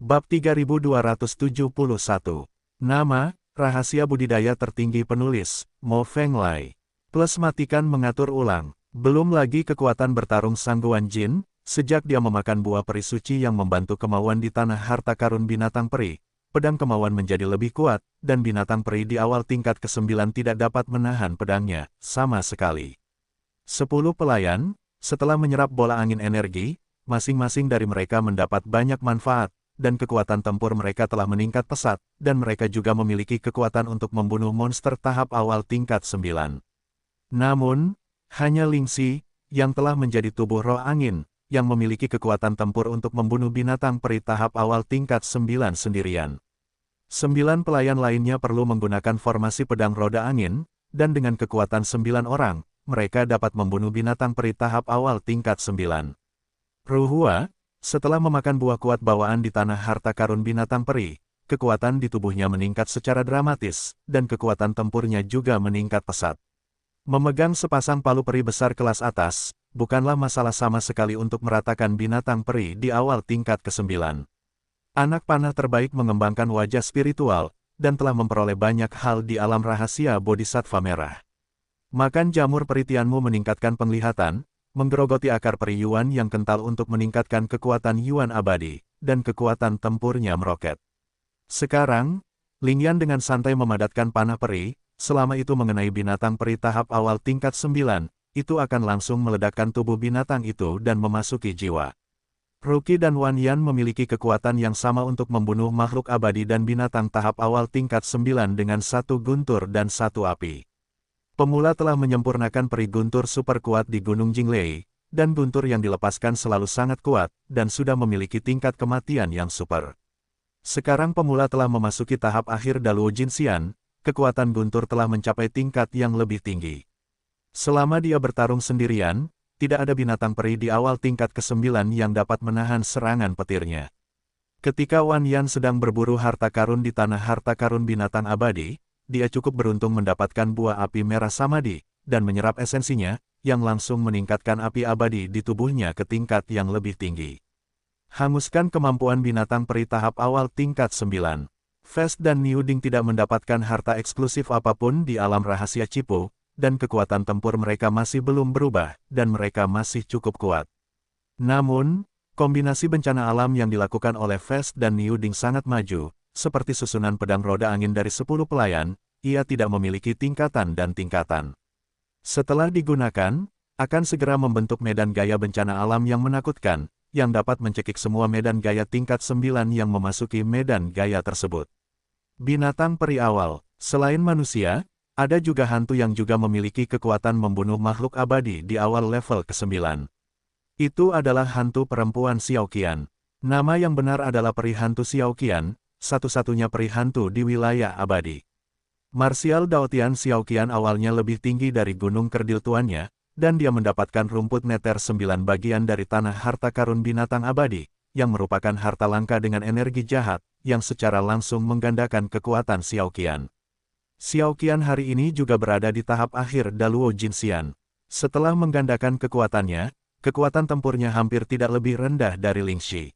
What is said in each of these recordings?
Bab 3271. Nama, rahasia budidaya tertinggi penulis, Mo Fenglai. Plus matikan mengatur ulang. Belum lagi kekuatan bertarung Sangguan Jin, sejak dia memakan buah peri suci yang membantu kemauan di tanah harta karun binatang peri. Pedang kemauan menjadi lebih kuat, dan binatang peri di awal tingkat ke-9 tidak dapat menahan pedangnya, sama sekali. 10 pelayan, setelah menyerap bola angin energi, masing-masing dari mereka mendapat banyak manfaat, dan kekuatan tempur mereka telah meningkat pesat, dan mereka juga memiliki kekuatan untuk membunuh monster tahap awal tingkat 9. Namun, hanya Lingxi, yang telah menjadi tubuh roh angin, yang memiliki kekuatan tempur untuk membunuh binatang peri tahap awal tingkat 9 sendirian. 9 pelayan lainnya perlu menggunakan formasi pedang roda angin, dan dengan kekuatan 9 orang, mereka dapat membunuh binatang peri tahap awal tingkat 9. Ruhua, setelah memakan buah kuat bawaan di tanah harta karun binatang peri, kekuatan di tubuhnya meningkat secara dramatis, dan kekuatan tempurnya juga meningkat pesat. Memegang sepasang palu peri besar kelas atas, bukanlah masalah sama sekali untuk meratakan binatang peri di awal tingkat ke-9. Anak panah terbaik mengembangkan wajah spiritual, dan telah memperoleh banyak hal di alam rahasia Bodhisattva merah. Makan jamur peritianmu meningkatkan penglihatan, menggerogoti akar peri Yuan yang kental untuk meningkatkan kekuatan Yuan abadi, dan kekuatan tempurnya meroket. Sekarang, Lingyan dengan santai memadatkan panah peri, selama itu mengenai binatang peri tahap awal tingkat 9, itu akan langsung meledakkan tubuh binatang itu dan memasuki jiwa. Ruki dan Wan Yan memiliki kekuatan yang sama untuk membunuh makhluk abadi dan binatang tahap awal tingkat 9 dengan satu guntur dan satu api. Pemula telah menyempurnakan peri guntur super kuat di Gunung Jinglei, dan guntur yang dilepaskan selalu sangat kuat, dan sudah memiliki tingkat kematian yang super. Sekarang pemula telah memasuki tahap akhir Daluo Jinxian, kekuatan guntur telah mencapai tingkat yang lebih tinggi. Selama dia bertarung sendirian, tidak ada binatang peri di awal tingkat ke-9 yang dapat menahan serangan petirnya. Ketika Wan Yan sedang berburu harta karun di tanah harta karun binatang abadi, dia cukup beruntung mendapatkan buah api merah samadhi, dan menyerap esensinya, yang langsung meningkatkan api abadi di tubuhnya ke tingkat yang lebih tinggi. Hanguskan kemampuan binatang peri tahap awal tingkat 9. Fest dan Niu Ding tidak mendapatkan harta eksklusif apapun di alam rahasia Cipo, dan kekuatan tempur mereka masih belum berubah, dan mereka masih cukup kuat. Namun, kombinasi bencana alam yang dilakukan oleh Fest dan Niu Ding sangat maju, seperti susunan pedang roda angin dari 10 pelayan, ia tidak memiliki tingkatan dan tingkatan. Setelah digunakan, akan segera membentuk medan gaya bencana alam yang menakutkan, yang dapat mencekik semua medan gaya tingkat 9 yang memasuki medan gaya tersebut. Binatang peri awal, selain manusia, ada juga hantu yang juga memiliki kekuatan membunuh makhluk abadi di awal level ke-9. Itu adalah hantu perempuan Xiaoqian. Nama yang benar adalah peri hantu Xiaoqian, satu-satunya peri hantu di wilayah abadi. Martial Daotian Xiaoqian awalnya lebih tinggi dari gunung kerdil tuannya, dan dia mendapatkan rumput neter 9 bagian dari tanah harta karun binatang abadi, yang merupakan harta langka dengan energi jahat, yang secara langsung menggandakan kekuatan Xiaoqian. Xiaoqian hari ini juga berada di tahap akhir Daluo Jinxian. Setelah menggandakan kekuatannya, kekuatan tempurnya hampir tidak lebih rendah dari Lingxi.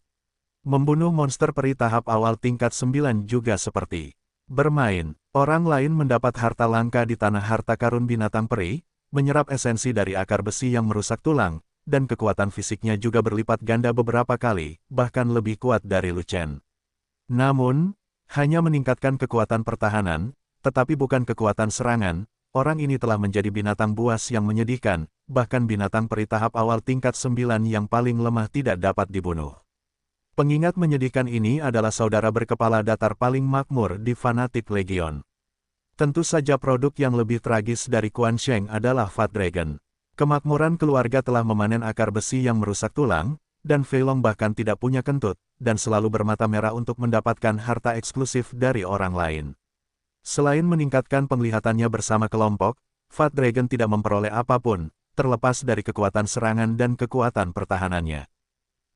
Membunuh monster peri tahap awal tingkat 9 juga seperti bermain. Orang lain mendapat harta langka di tanah harta karun binatang peri, menyerap esensi dari akar besi yang merusak tulang, dan kekuatan fisiknya juga berlipat ganda beberapa kali, bahkan lebih kuat dari Lu Chen. Namun, hanya meningkatkan kekuatan pertahanan, tetapi bukan kekuatan serangan. Orang ini telah menjadi binatang buas yang menyedihkan, bahkan binatang peri tahap awal tingkat 9 yang paling lemah tidak dapat dibunuh. Pengingat menyedihkan ini adalah saudara berkepala datar paling makmur di Fanatic Legion. Tentu saja produk yang lebih tragis dari Quan Sheng adalah Fat Dragon. Kemakmuran keluarga telah memanen akar besi yang merusak tulang, dan Fei Long bahkan tidak punya kentut, dan selalu bermata merah untuk mendapatkan harta eksklusif dari orang lain. Selain meningkatkan penglihatannya bersama kelompok, Fat Dragon tidak memperoleh apapun, terlepas dari kekuatan serangan dan kekuatan pertahanannya.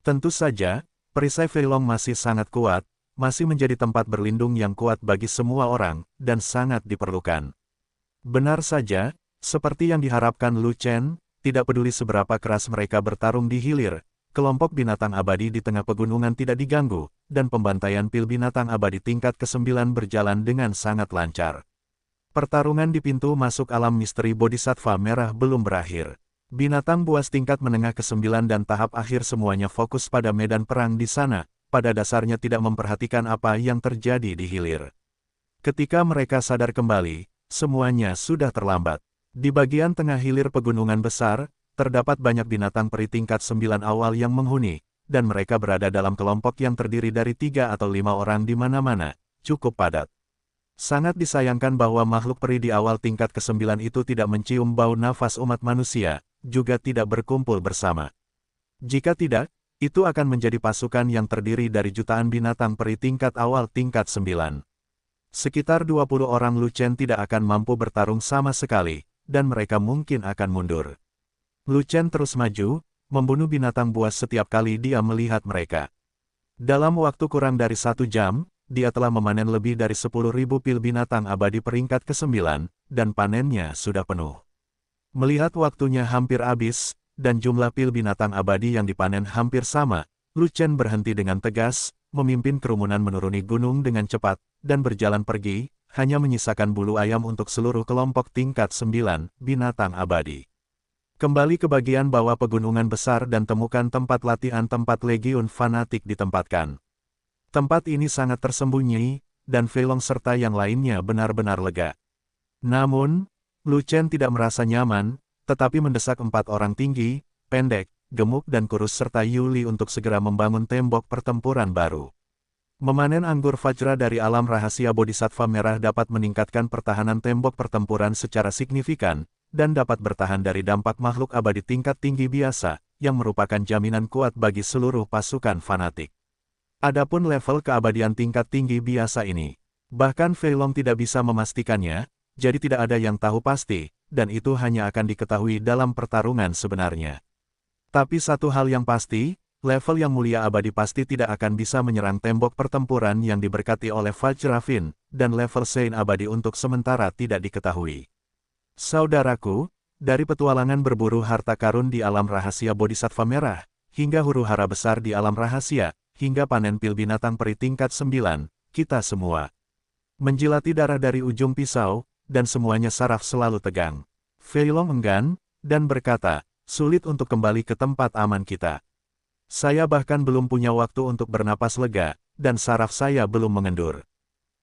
Tentu saja, perisai Fei Long masih sangat kuat, masih menjadi tempat berlindung yang kuat bagi semua orang, dan sangat diperlukan. Benar saja, seperti yang diharapkan Lu Chen, tidak peduli seberapa keras mereka bertarung di hilir, kelompok binatang abadi di tengah pegunungan tidak diganggu, dan pembantaian pil binatang abadi tingkat ke-9 berjalan dengan sangat lancar. Pertarungan di pintu masuk alam misteri Bodhisattva Merah belum berakhir. Binatang buas tingkat menengah ke-9 dan tahap akhir semuanya fokus pada medan perang di sana, pada dasarnya tidak memperhatikan apa yang terjadi di hilir. Ketika mereka sadar kembali, semuanya sudah terlambat. Di bagian tengah hilir pegunungan besar, terdapat banyak binatang peri tingkat 9 awal yang menghuni, dan mereka berada dalam kelompok yang terdiri dari 3 atau 5 orang di mana-mana, cukup padat. Sangat disayangkan bahwa makhluk peri di awal tingkat ke-9 itu tidak mencium bau nafas umat manusia, juga tidak berkumpul bersama. Jika tidak, itu akan menjadi pasukan yang terdiri dari jutaan binatang peri tingkat awal tingkat 9. Sekitar 20 orang Lu Chen tidak akan mampu bertarung sama sekali, dan mereka mungkin akan mundur. Lu Chen terus maju, membunuh binatang buas setiap kali dia melihat mereka. Dalam waktu kurang dari 1 jam, dia telah memanen lebih dari 10.000 pil binatang abadi peringkat ke-9, dan panennya sudah penuh. Melihat waktunya hampir habis, dan jumlah pil binatang abadi yang dipanen hampir sama, Lu Chen berhenti dengan tegas, memimpin kerumunan menuruni gunung dengan cepat, dan berjalan pergi, hanya menyisakan bulu ayam untuk seluruh kelompok tingkat 9, binatang abadi. Kembali ke bagian bawah pegunungan besar dan temukan tempat latihan tempat legiun fanatik ditempatkan. Tempat ini sangat tersembunyi, dan Fei Long serta yang lainnya benar-benar lega. Namun, Lu Chen tidak merasa nyaman, tetapi mendesak 4 orang tinggi, pendek, gemuk dan kurus serta Yuli untuk segera membangun tembok pertempuran baru. Memanen anggur Vajra dari alam rahasia Bodhisattva Merah dapat meningkatkan pertahanan tembok pertempuran secara signifikan, dan dapat bertahan dari dampak makhluk abadi tingkat tinggi biasa, yang merupakan jaminan kuat bagi seluruh pasukan fanatik. Adapun level keabadian tingkat tinggi biasa ini, bahkan Fei Long tidak bisa memastikannya, jadi tidak ada yang tahu pasti, dan itu hanya akan diketahui dalam pertarungan sebenarnya. Tapi satu hal yang pasti, level yang mulia abadi pasti tidak akan bisa menyerang tembok pertempuran yang diberkati oleh Vajravin, dan level Saint abadi untuk sementara tidak diketahui. Saudaraku, dari petualangan berburu harta karun di alam rahasia Bodhisattva Merah, hingga huru-hara besar di alam rahasia, hingga panen pil binatang peri tingkat 9, kita semua menjilati darah dari ujung pisau, dan semuanya saraf selalu tegang. Fei Long enggan, dan berkata, sulit untuk kembali ke tempat aman kita. Saya bahkan belum punya waktu untuk bernapas lega, dan saraf saya belum mengendur.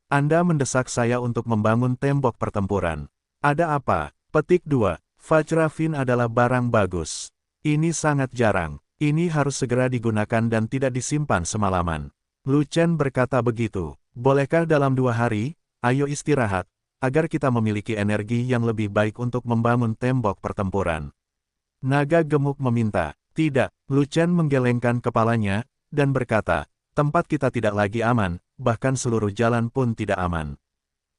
Anda mendesak saya untuk membangun tembok pertempuran. Ada apa? Petik 2. Vajravin adalah barang bagus. Ini sangat jarang. Ini harus segera digunakan dan tidak disimpan semalaman. Lu Chen berkata begitu. Bolehkah dalam 2 hari, ayo istirahat, agar kita memiliki energi yang lebih baik untuk membangun tembok pertempuran. Naga gemuk meminta, tidak. Lu Chen menggelengkan kepalanya, dan berkata, tempat kita tidak lagi aman, bahkan seluruh jalan pun tidak aman.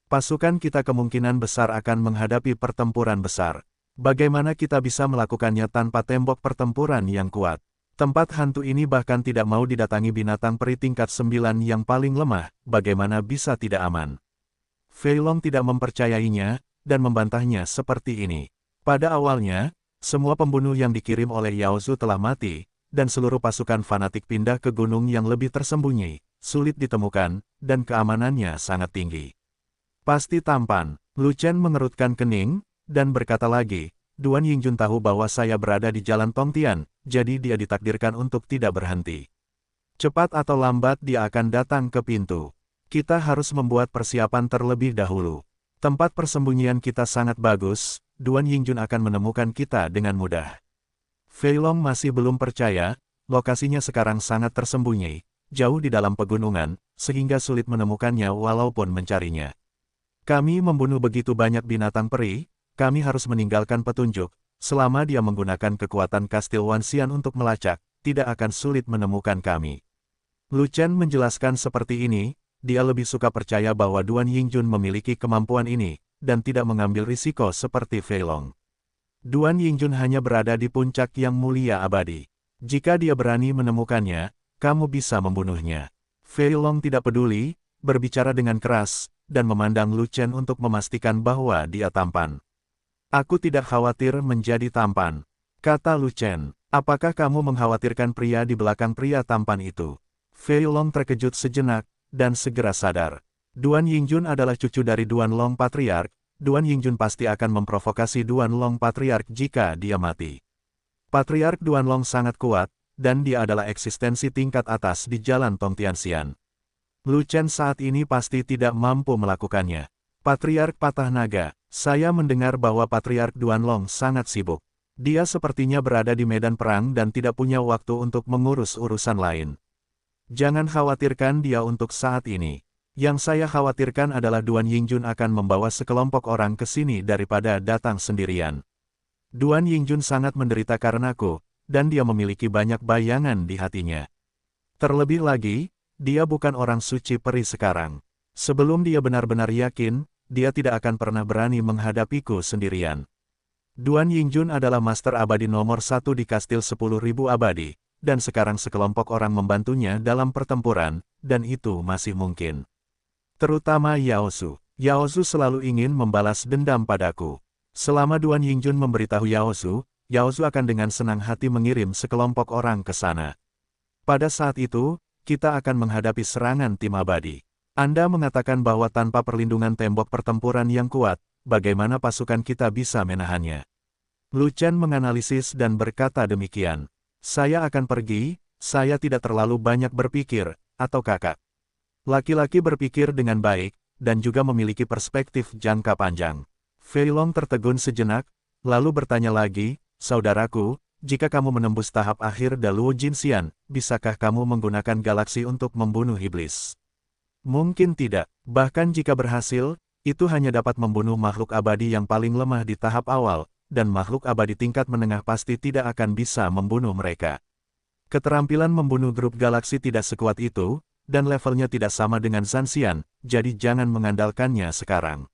Pasukan kita kemungkinan besar akan menghadapi pertempuran besar. Bagaimana kita bisa melakukannya tanpa tembok pertempuran yang kuat? Tempat hantu ini bahkan tidak mau didatangi binatang peri tingkat 9 yang paling lemah, bagaimana bisa tidak aman? Fei Long tidak mempercayainya, dan membantahnya seperti ini. Pada awalnya, semua pembunuh yang dikirim oleh Yao Zu telah mati, dan seluruh pasukan fanatik pindah ke gunung yang lebih tersembunyi, sulit ditemukan, dan keamanannya sangat tinggi. Pasti tampan. Lu Chen mengerutkan kening, dan berkata lagi, Duan Yingjun tahu bahwa saya berada di jalan Tongtian, jadi dia ditakdirkan untuk tidak berhenti. Cepat atau lambat dia akan datang ke pintu. Kita harus membuat persiapan terlebih dahulu. Tempat persembunyian kita sangat bagus, Duan Yingjun akan menemukan kita dengan mudah. Fei Long masih belum percaya, lokasinya sekarang sangat tersembunyi, jauh di dalam pegunungan, sehingga sulit menemukannya walaupun mencarinya. Kami membunuh begitu banyak binatang peri, kami harus meninggalkan petunjuk, selama dia menggunakan kekuatan Kastil Wanxian untuk melacak, tidak akan sulit menemukan kami. Lu Chen menjelaskan seperti ini, dia lebih suka percaya bahwa Duan Yingjun memiliki kemampuan ini, dan tidak mengambil risiko seperti Fei Long. Duan Yingjun hanya berada di puncak yang mulia abadi. Jika dia berani menemukannya, kamu bisa membunuhnya. Fei Long tidak peduli, berbicara dengan keras, dan memandang Lu Chen untuk memastikan bahwa dia tampan. Aku tidak khawatir menjadi tampan, kata Lu Chen. Apakah kamu mengkhawatirkan pria di belakang pria tampan itu? Fei Long terkejut sejenak, dan segera sadar. Duan Yingjun adalah cucu dari Duan Long Patriark. Duan Yingjun pasti akan memprovokasi Duan Long Patriark jika dia mati. Patriark Duan Long sangat kuat, dan dia adalah eksistensi tingkat atas di Jalan Tong Tianxian. Lu Chen saat ini pasti tidak mampu melakukannya. Patriark Patah Naga, saya mendengar bahwa Patriark Duan Long sangat sibuk. Dia sepertinya berada di medan perang dan tidak punya waktu untuk mengurus urusan lain. Jangan khawatirkan dia untuk saat ini. Yang saya khawatirkan adalah Duan Yingjun akan membawa sekelompok orang ke sini daripada datang sendirian. Duan Yingjun sangat menderita karenaku, dan dia memiliki banyak bayangan di hatinya. Terlebih lagi, dia bukan orang suci peri sekarang. Sebelum dia benar-benar yakin, dia tidak akan pernah berani menghadapiku sendirian. Duan Yingjun adalah master abadi nomor 1 di Kastil 10.000 abadi, dan sekarang sekelompok orang membantunya dalam pertempuran, dan itu masih mungkin. Terutama Yao Su. Yao Su selalu ingin membalas dendam padaku. Selama Duan Yingjun memberitahu Yao Su akan dengan senang hati mengirim sekelompok orang ke sana. Pada saat itu, kita akan menghadapi serangan tim abadi. Anda mengatakan bahwa tanpa perlindungan tembok pertempuran yang kuat, bagaimana pasukan kita bisa menahannya? Lu Chen menganalisis dan berkata demikian. Saya akan pergi, saya tidak terlalu banyak berpikir, atau kakak. Laki-laki berpikir dengan baik, dan juga memiliki perspektif jangka panjang. Fei Long tertegun sejenak, lalu bertanya lagi, saudaraku, jika kamu menembus tahap akhir Daluo Jinxian, bisakah kamu menggunakan galaksi untuk membunuh iblis? Mungkin tidak, bahkan jika berhasil, itu hanya dapat membunuh makhluk abadi yang paling lemah di tahap awal, dan makhluk abadi tingkat menengah pasti tidak akan bisa membunuh mereka. Keterampilan membunuh grup galaksi tidak sekuat itu, dan levelnya tidak sama dengan Zanxian, jadi jangan mengandalkannya sekarang.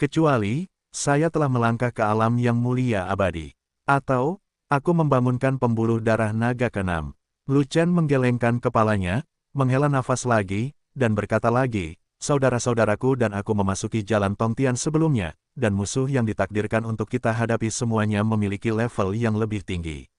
Kecuali, saya telah melangkah ke alam yang mulia abadi. Atau, aku membangunkan pembuluh darah naga ke-6. Lu Chen menggelengkan kepalanya, menghela nafas lagi, dan berkata lagi, saudara-saudaraku dan aku memasuki jalan Tongtian sebelumnya, dan musuh yang ditakdirkan untuk kita hadapi semuanya memiliki level yang lebih tinggi.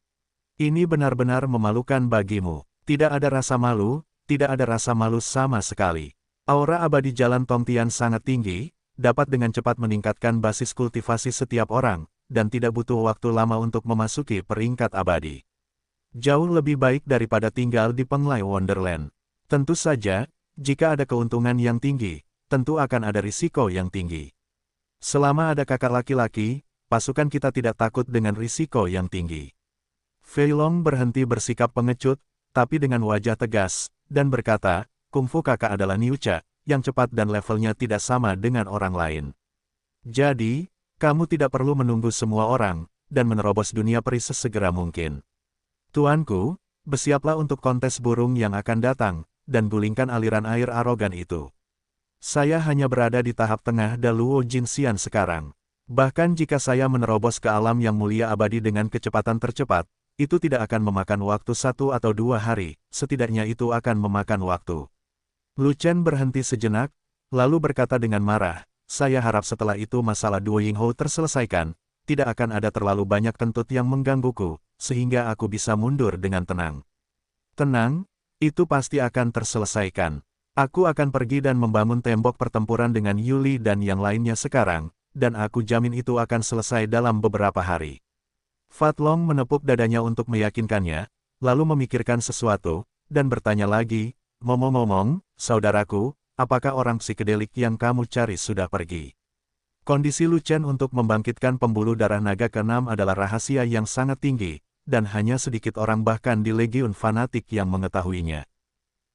Ini benar-benar memalukan bagimu. Tidak ada rasa malu, tidak ada rasa malu sama sekali. Aura abadi jalan Tongtian sangat tinggi, dapat dengan cepat meningkatkan basis kultivasi setiap orang, dan tidak butuh waktu lama untuk memasuki peringkat abadi. Jauh lebih baik daripada tinggal di Penglai Wonderland. Tentu saja, jika ada keuntungan yang tinggi, tentu akan ada risiko yang tinggi. Selama ada kakak laki-laki, pasukan kita tidak takut dengan risiko yang tinggi. Fei Long berhenti bersikap pengecut, tapi dengan wajah tegas, dan berkata, kungfu kakak adalah Niucha, yang cepat dan levelnya tidak sama dengan orang lain. Jadi, kamu tidak perlu menunggu semua orang, dan menerobos dunia peri sesegera mungkin. Tuanku, bersiaplah untuk kontes burung yang akan datang, dan gulingkan aliran air arogan itu. Saya hanya berada di tahap tengah Daluo Jinxian sekarang. Bahkan jika saya menerobos ke alam yang mulia abadi dengan kecepatan tercepat, itu tidak akan memakan waktu 1 atau 2 hari, setidaknya itu akan memakan waktu. Lu Chen berhenti sejenak, lalu berkata dengan marah, saya harap setelah itu masalah Duo Yinghou terselesaikan, tidak akan ada terlalu banyak kentut yang menggangguku, sehingga aku bisa mundur dengan tenang. Tenang, itu pasti akan terselesaikan. Aku akan pergi dan membangun tembok pertempuran dengan Yuli dan yang lainnya sekarang, dan aku jamin itu akan selesai dalam beberapa hari. Fat Long menepuk dadanya untuk meyakinkannya, lalu memikirkan sesuatu, dan bertanya lagi, ngomong-ngomong, saudaraku, apakah orang psikedelik yang kamu cari sudah pergi? Kondisi Lu Chen untuk membangkitkan pembuluh darah naga ke-6 adalah rahasia yang sangat tinggi, dan hanya sedikit orang bahkan di Legiun Fanatik yang mengetahuinya.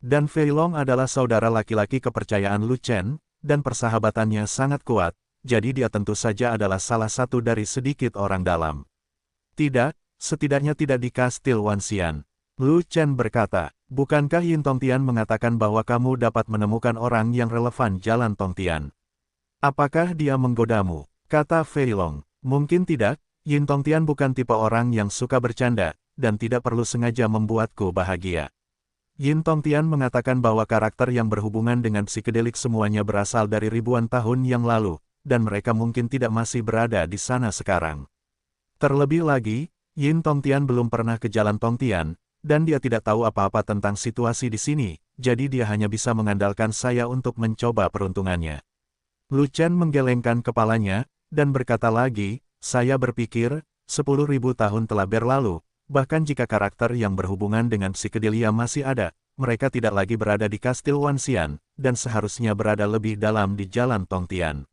Dan Fei Long adalah saudara laki-laki kepercayaan Lu Chen, dan persahabatannya sangat kuat, jadi dia tentu saja adalah salah satu dari sedikit orang dalam. Tidak, setidaknya tidak di Kastil Wanxian. Lu Chen berkata, bukankah Yin Tongtian mengatakan bahwa kamu dapat menemukan orang yang relevan jalan Tongtian? Apakah dia menggodamu? Kata Fei Long. Mungkin tidak, Yin Tongtian bukan tipe orang yang suka bercanda, dan tidak perlu sengaja membuatku bahagia. Yin Tongtian mengatakan bahwa karakter yang berhubungan dengan psikedelik semuanya berasal dari ribuan tahun yang lalu, dan mereka mungkin tidak masih berada di sana sekarang. Terlebih lagi, Yin Tongtian belum pernah ke Jalan Tongtian, dan dia tidak tahu apa-apa tentang situasi di sini, jadi dia hanya bisa mengandalkan saya untuk mencoba peruntungannya. Lu Chen menggelengkan kepalanya, dan berkata lagi, saya berpikir, 10.000 tahun telah berlalu, bahkan jika karakter yang berhubungan dengan psikedelia masih ada, mereka tidak lagi berada di Kastil Wanxian, dan seharusnya berada lebih dalam di Jalan Tongtian.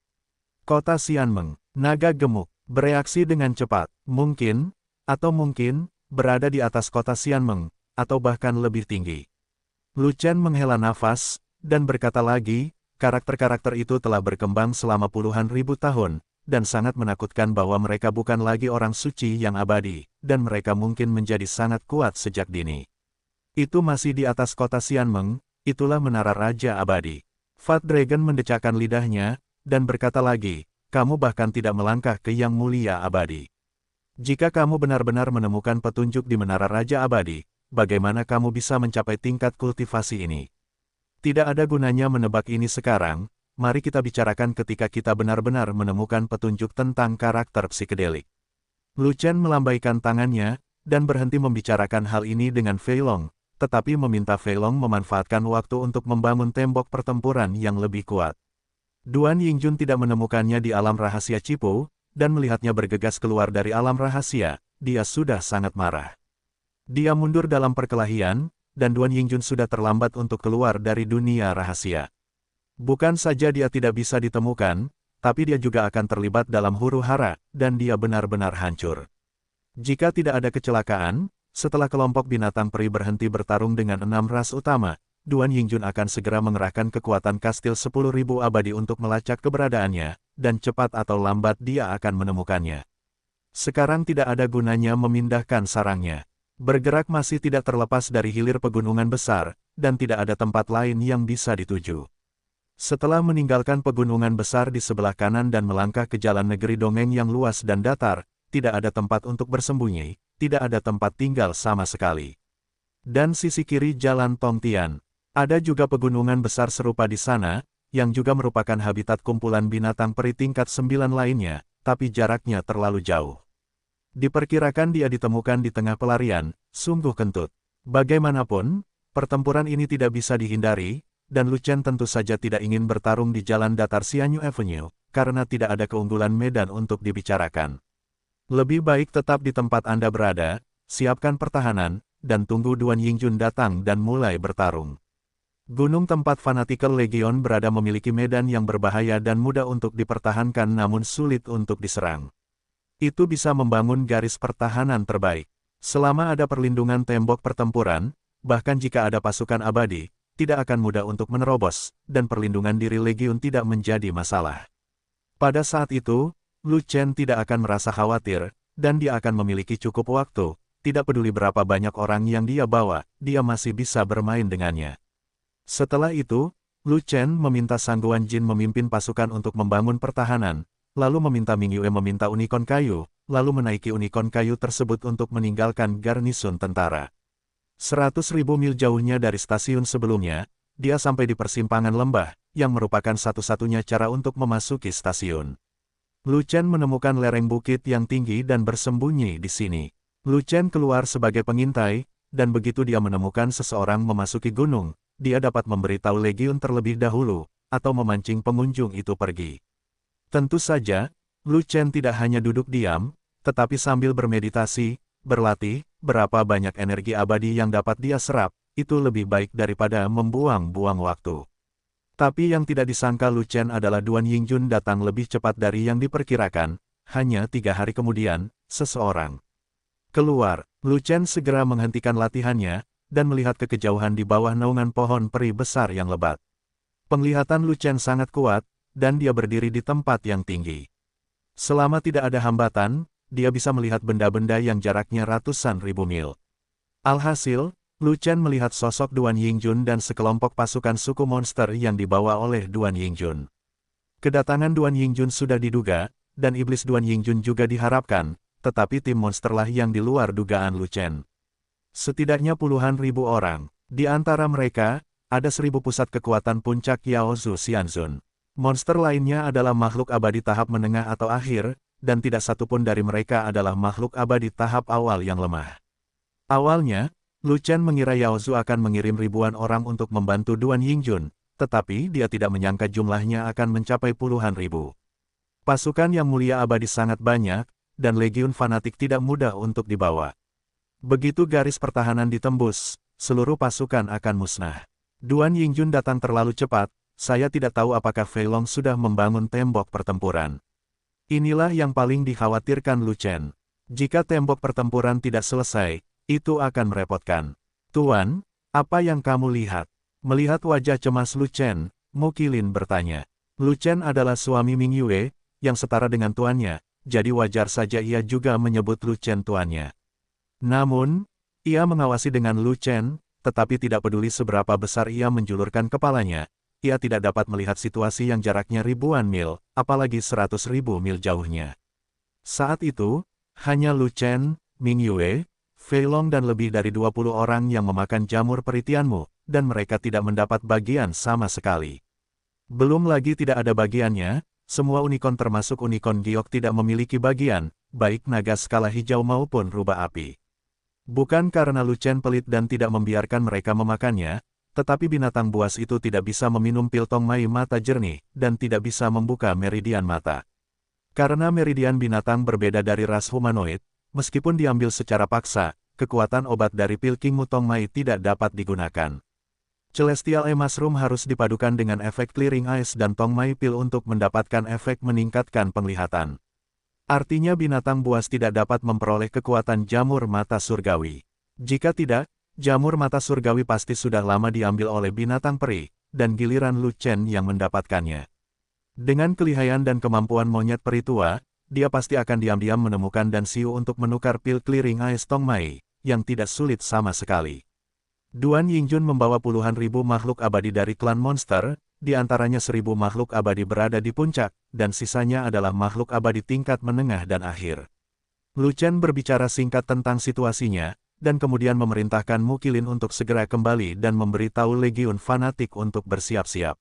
Kota Xianmeng, naga gemuk, bereaksi dengan cepat, mungkin, berada di atas kota Xianmeng, atau bahkan lebih tinggi. Lu Chen menghela nafas, dan berkata lagi, karakter-karakter itu telah berkembang selama puluhan ribu tahun, dan sangat menakutkan bahwa mereka bukan lagi orang suci yang abadi, dan mereka mungkin menjadi sangat kuat sejak dini. Itu masih di atas kota Xianmeng, itulah menara Raja Abadi. Fat Dragon mendecakkan lidahnya, dan berkata lagi, kamu bahkan tidak melangkah ke Yang Mulia Abadi. Jika kamu benar-benar menemukan petunjuk di Menara Raja Abadi, bagaimana kamu bisa mencapai tingkat kultivasi ini? Tidak ada gunanya menebak ini sekarang, mari kita bicarakan ketika kita benar-benar menemukan petunjuk tentang karakter psikedelik. Lu Chen melambaikan tangannya, dan berhenti membicarakan hal ini dengan Fei Long, tetapi meminta Fei Long memanfaatkan waktu untuk membangun tembok pertempuran yang lebih kuat. Duan Yingjun tidak menemukannya di alam rahasia Cipo, dan melihatnya bergegas keluar dari alam rahasia, dia sudah sangat marah. Dia mundur dalam perkelahian, dan Duan Yingjun sudah terlambat untuk keluar dari dunia rahasia. Bukan saja dia tidak bisa ditemukan, tapi dia juga akan terlibat dalam huru-hara, dan dia benar-benar hancur. Jika tidak ada kecelakaan, setelah kelompok binatang peri berhenti bertarung dengan 6 ras utama, Duan Yingjun akan segera mengerahkan kekuatan kastil 10.000 abadi untuk melacak keberadaannya, dan cepat atau lambat dia akan menemukannya. Sekarang tidak ada gunanya memindahkan sarangnya. Bergerak masih tidak terlepas dari hilir pegunungan besar, dan tidak ada tempat lain yang bisa dituju. Setelah meninggalkan pegunungan besar di sebelah kanan dan melangkah ke jalan negeri dongeng yang luas dan datar, tidak ada tempat untuk bersembunyi, tidak ada tempat tinggal sama sekali. Dan sisi kiri Jalan Tongtian. Ada juga pegunungan besar serupa di sana, yang juga merupakan habitat kumpulan binatang peri tingkat 9 lainnya, tapi jaraknya terlalu jauh. Diperkirakan dia ditemukan di tengah pelarian, sungguh kentut. Bagaimanapun, pertempuran ini tidak bisa dihindari, dan Lu Chen tentu saja tidak ingin bertarung di jalan datar Xianyu Avenue, karena tidak ada keunggulan medan untuk dibicarakan. Lebih baik tetap di tempat Anda berada, siapkan pertahanan, dan tunggu Duan Yingjun datang dan mulai bertarung. Gunung tempat Fanatical Legion berada memiliki medan yang berbahaya dan mudah untuk dipertahankan namun sulit untuk diserang. Itu bisa membangun garis pertahanan terbaik. Selama ada perlindungan tembok pertempuran, bahkan jika ada pasukan abadi, tidak akan mudah untuk menerobos, dan perlindungan diri Legion tidak menjadi masalah. Pada saat itu, Lu Chen tidak akan merasa khawatir, dan dia akan memiliki cukup waktu, tidak peduli berapa banyak orang yang dia bawa, dia masih bisa bermain dengannya. Setelah itu, Lu Chen meminta Sangguan Jin memimpin pasukan untuk membangun pertahanan, lalu meminta Ming Yue meminta unicorn kayu, lalu menaiki unicorn kayu tersebut untuk meninggalkan garnisun tentara. 100.000 mil jauhnya dari stasiun sebelumnya, dia sampai di persimpangan lembah, yang merupakan satu-satunya cara untuk memasuki stasiun. Lu Chen menemukan lereng bukit yang tinggi dan bersembunyi di sini. Lu Chen keluar sebagai pengintai, dan begitu dia menemukan seseorang memasuki gunung, dia dapat memberitahu Legiun terlebih dahulu, atau memancing pengunjung itu pergi. Tentu saja, Lu Chen tidak hanya duduk diam, tetapi sambil bermeditasi, berlatih, berapa banyak energi abadi yang dapat dia serap, itu lebih baik daripada membuang-buang waktu. Tapi yang tidak disangka Lu Chen adalah Duan Yingjun datang lebih cepat dari yang diperkirakan, hanya 3 hari kemudian, seseorang keluar. Lu Chen segera menghentikan latihannya, dan melihat ke kejauhan di bawah naungan pohon peri besar yang lebat. Penglihatan Lu Chen sangat kuat, dan dia berdiri di tempat yang tinggi. Selama tidak ada hambatan, dia bisa melihat benda-benda yang jaraknya ratusan ribu mil. Alhasil, Lu Chen melihat sosok Duan Yingjun dan sekelompok pasukan suku monster yang dibawa oleh Duan Yingjun. Kedatangan Duan Yingjun sudah diduga, dan iblis Duan Yingjun juga diharapkan, tetapi tim monsterlah yang di luar dugaan Lu Chen. Setidaknya puluhan ribu orang. Di antara mereka, ada 1000 pusat kekuatan puncak Yaozu Xianzun. Monster lainnya adalah makhluk abadi tahap menengah atau akhir, dan tidak satupun dari mereka adalah makhluk abadi tahap awal yang lemah. Awalnya, Lu Chen mengira Yao Zu akan mengirim ribuan orang untuk membantu Duan Yingjun, tetapi dia tidak menyangka jumlahnya akan mencapai puluhan ribu. Pasukan yang mulia abadi sangat banyak, dan legiun fanatik tidak mudah untuk dibawa. Begitu garis pertahanan ditembus, seluruh pasukan akan musnah. Duan Yingjun datang terlalu cepat, saya tidak tahu apakah Fei Long sudah membangun tembok pertempuran. Inilah yang paling dikhawatirkan Lu Chen. Jika tembok pertempuran tidak selesai, itu akan merepotkan. Tuan, apa yang kamu lihat? Melihat wajah cemas Lu Chen, Mo Qilin bertanya. Lu Chen adalah suami Ming Yue, yang setara dengan tuannya, jadi wajar saja ia juga menyebut Lu Chen tuannya. Namun, ia mengawasi dengan Lu Chen, tetapi tidak peduli seberapa besar ia menjulurkan kepalanya, ia tidak dapat melihat situasi yang jaraknya ribuan mil, apalagi 100.000 mil jauhnya. Saat itu, hanya Lu Chen, Ming Yue, Fei Long dan lebih dari 20 orang yang memakan jamur peritianmu, dan mereka tidak mendapat bagian sama sekali. Belum lagi tidak ada bagiannya, semua unicorn termasuk unicorn giok tidak memiliki bagian, baik naga skala hijau maupun rubah api. Bukan karena Lu Chen pelit dan tidak membiarkan mereka memakannya, tetapi binatang buas itu tidak bisa meminum pil tongmai mata jernih, dan tidak bisa membuka meridian mata. Karena meridian binatang berbeda dari ras humanoid, meskipun diambil secara paksa, kekuatan obat dari pil King Mu Tongmai tidak dapat digunakan. Celestial E Mushroom harus dipadukan dengan efek Clearing Eyes dan Tongmai Pil untuk mendapatkan efek meningkatkan penglihatan. Artinya binatang buas tidak dapat memperoleh kekuatan jamur mata surgawi. Jika tidak, jamur mata surgawi pasti sudah lama diambil oleh binatang peri, dan giliran Lu Chen yang mendapatkannya. Dengan kelihayan dan kemampuan monyet peri tua, dia pasti akan diam-diam menemukan dan siu untuk menukar pil Clearing Eyes Tongmai, yang tidak sulit sama sekali. Duan Yingjun membawa puluhan ribu makhluk abadi dari klan monster, di antaranya 1000 makhluk abadi berada di puncak, dan sisanya adalah makhluk abadi tingkat menengah dan akhir. Lu Chen berbicara singkat tentang situasinya, dan kemudian memerintahkan Mo Qilin untuk segera kembali dan memberitahu legiun fanatik untuk bersiap-siap.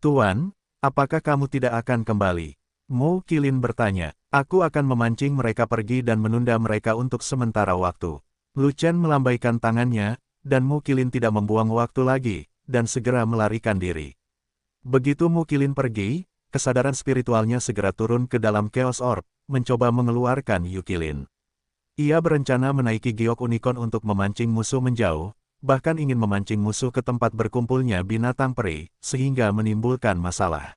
Tuan, apakah kamu tidak akan kembali? Mo Qilin bertanya. Aku akan memancing mereka pergi dan menunda mereka untuk sementara waktu. Lu Chen melambaikan tangannya, dan Mo Qilin tidak membuang waktu lagi, dan segera melarikan diri. Begitu Mo Qilin pergi, kesadaran spiritualnya segera turun ke dalam Chaos Orb, mencoba mengeluarkan Yu Qilin. Ia berencana menaiki giok unicorn untuk memancing musuh menjauh, bahkan ingin memancing musuh ke tempat berkumpulnya binatang peri, sehingga menimbulkan masalah.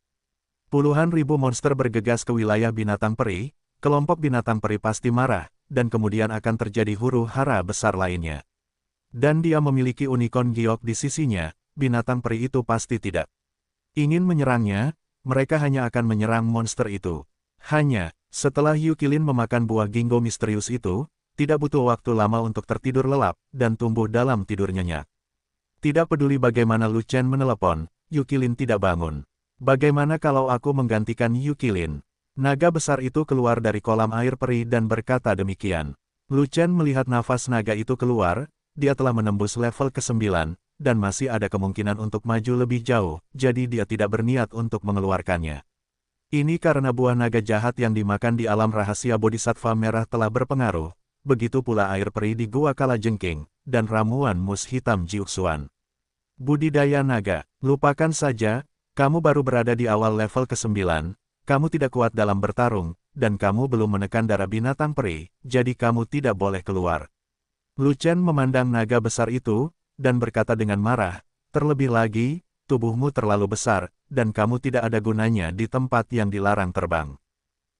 Puluhan ribu monster bergegas ke wilayah binatang peri, kelompok binatang peri pasti marah, dan kemudian akan terjadi huru-hara besar lainnya. Dan dia memiliki unicorn giok di sisinya, binatang peri itu pasti tidak ingin menyerangnya, mereka hanya akan menyerang monster itu. Hanya, setelah Yu Qilin memakan buah ginkgo misterius itu, tidak butuh waktu lama untuk tertidur lelap, dan tumbuh dalam tidur nyenyak. Tidak peduli bagaimana Lu Chen menelepon, Yu Qilin tidak bangun. Bagaimana kalau aku menggantikan Yu Qilin? Naga besar itu keluar dari kolam air peri dan berkata demikian. Lu Chen melihat nafas naga itu keluar, dia telah menembus level ke-9, dan masih ada kemungkinan untuk maju lebih jauh, jadi dia tidak berniat untuk mengeluarkannya. Ini karena buah naga jahat yang dimakan di alam rahasia Bodhisattva merah telah berpengaruh, begitu pula air peri di Gua Kalajengking, dan ramuan mus hitam Jiuxuan. Budidaya naga, lupakan saja, kamu baru berada di awal level ke-9, kamu tidak kuat dalam bertarung, dan kamu belum menekan darah binatang peri, jadi kamu tidak boleh keluar. Lu Chen memandang naga besar itu, dan berkata dengan marah, terlebih lagi, tubuhmu terlalu besar, dan kamu tidak ada gunanya di tempat yang dilarang terbang.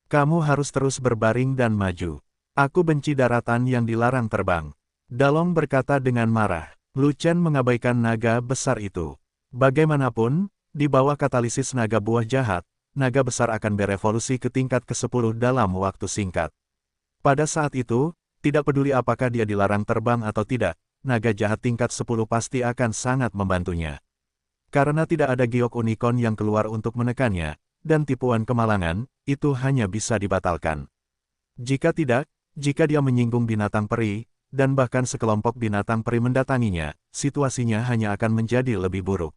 Kamu harus terus berbaring dan maju. Aku benci daratan yang dilarang terbang. Dalong berkata dengan marah. Lu Chen mengabaikan naga besar itu. Bagaimanapun, di bawah katalisis naga buah jahat, naga besar akan berevolusi ke tingkat ke-10 dalam waktu singkat. Pada saat itu, tidak peduli apakah dia dilarang terbang atau tidak, naga jahat tingkat 10 pasti akan sangat membantunya. Karena tidak ada giok unicorn yang keluar untuk menekannya, dan tipuan kemalangan, itu hanya bisa dibatalkan. Jika tidak, jika dia menyinggung binatang peri, dan bahkan sekelompok binatang peri mendatanginya, situasinya hanya akan menjadi lebih buruk.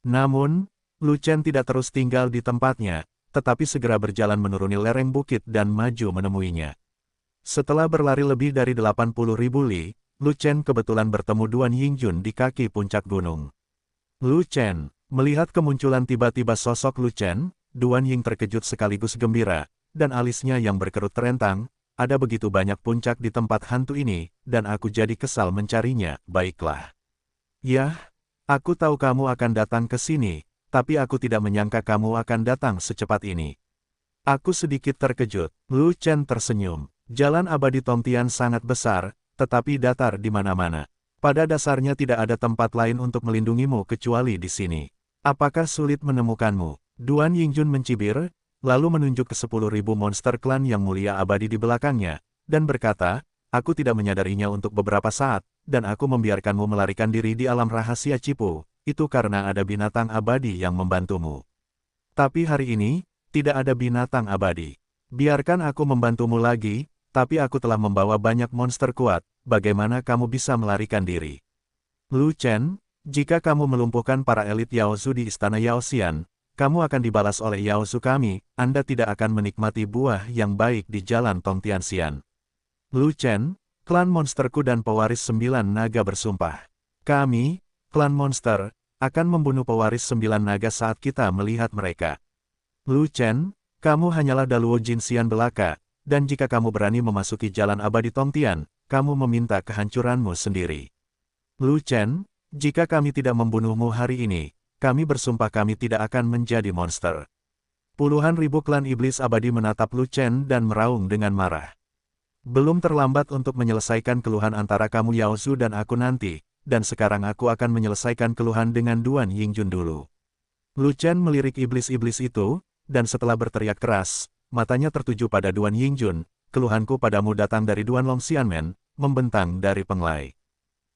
Namun, Lu Chen tidak terus tinggal di tempatnya, tetapi segera berjalan menuruni lereng bukit dan maju menemuinya. Setelah berlari lebih dari 80.000 li, Lu Chen kebetulan bertemu Duan Yingjun di kaki puncak gunung. Lu Chen, melihat kemunculan tiba-tiba sosok Lu Chen, Duan Ying terkejut sekaligus gembira, dan alisnya yang berkerut terentang, ada begitu banyak puncak di tempat hantu ini, dan aku jadi kesal mencarinya, baiklah. Yah, aku tahu kamu akan datang ke sini, tapi aku tidak menyangka kamu akan datang secepat ini. Aku sedikit terkejut. Lu Chen tersenyum. Jalan abadi Tongtian sangat besar, tetapi datar di mana-mana. Pada dasarnya tidak ada tempat lain untuk melindungimu kecuali di sini. Apakah sulit menemukanmu? Duan Yingjun mencibir, lalu menunjuk ke 10.000 monster klan yang mulia abadi di belakangnya, dan berkata, aku tidak menyadarinya untuk beberapa saat, dan aku membiarkanmu melarikan diri di alam rahasia Cipu, itu karena ada binatang abadi yang membantumu. Tapi hari ini, tidak ada binatang abadi. Biarkan aku membantumu lagi, tapi aku telah membawa banyak monster kuat, bagaimana kamu bisa melarikan diri? Lu Chen, jika kamu melumpuhkan para elit Yaozu di istana Yaoxian, kamu akan dibalas oleh Yaozu kami, Anda tidak akan menikmati buah yang baik di jalan Tongtianxian. Lu Chen, klan monsterku dan pewaris 9 naga bersumpah. Kami, klan monster, akan membunuh pewaris 9 naga saat kita melihat mereka. Lu Chen, kamu hanyalah Daluo Jinxian belaka, dan jika kamu berani memasuki jalan abadi Tongtian, kamu meminta kehancuranmu sendiri. Lu Chen, jika kami tidak membunuhmu hari ini, kami bersumpah kami tidak akan menjadi monster. Puluhan ribu klan iblis abadi menatap Lu Chen dan meraung dengan marah. Belum terlambat untuk menyelesaikan keluhan antara kamu Yaozu dan aku nanti, dan sekarang aku akan menyelesaikan keluhan dengan Duan Yingjun dulu. Lu Chen melirik iblis-iblis itu, dan setelah berteriak keras, matanya tertuju pada Duan Yingjun, keluhanku padamu datang dari Duan Long Xianmen, membentang dari Penglai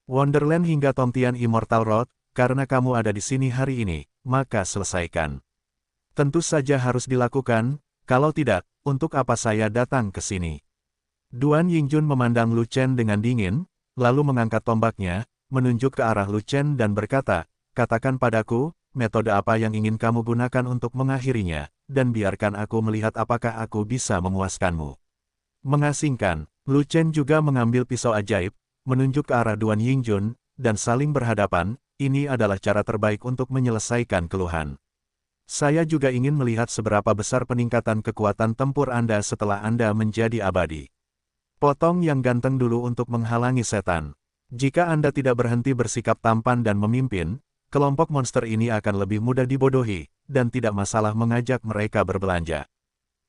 Wonderland hingga Tongtian Immortal Road, karena kamu ada di sini hari ini, maka selesaikan. Tentu saja harus dilakukan, kalau tidak, untuk apa saya datang ke sini? Duan Yingjun memandang Lu Chen dengan dingin, lalu mengangkat tombaknya, menunjuk ke arah Lu Chen dan berkata, katakan padaku, metode apa yang ingin kamu gunakan untuk mengakhirinya, dan biarkan aku melihat apakah aku bisa memuaskanmu. Mengasingkan, Lu Chen juga mengambil pisau ajaib, menunjuk ke arah Duan Yingjun, dan saling berhadapan, ini adalah cara terbaik untuk menyelesaikan keluhan. Saya juga ingin melihat seberapa besar peningkatan kekuatan tempur Anda setelah Anda menjadi abadi. Potong yang ganteng dulu untuk menghalangi setan. Jika Anda tidak berhenti bersikap tampan dan memimpin, kelompok monster ini akan lebih mudah dibodohi, dan tidak masalah mengajak mereka berbelanja.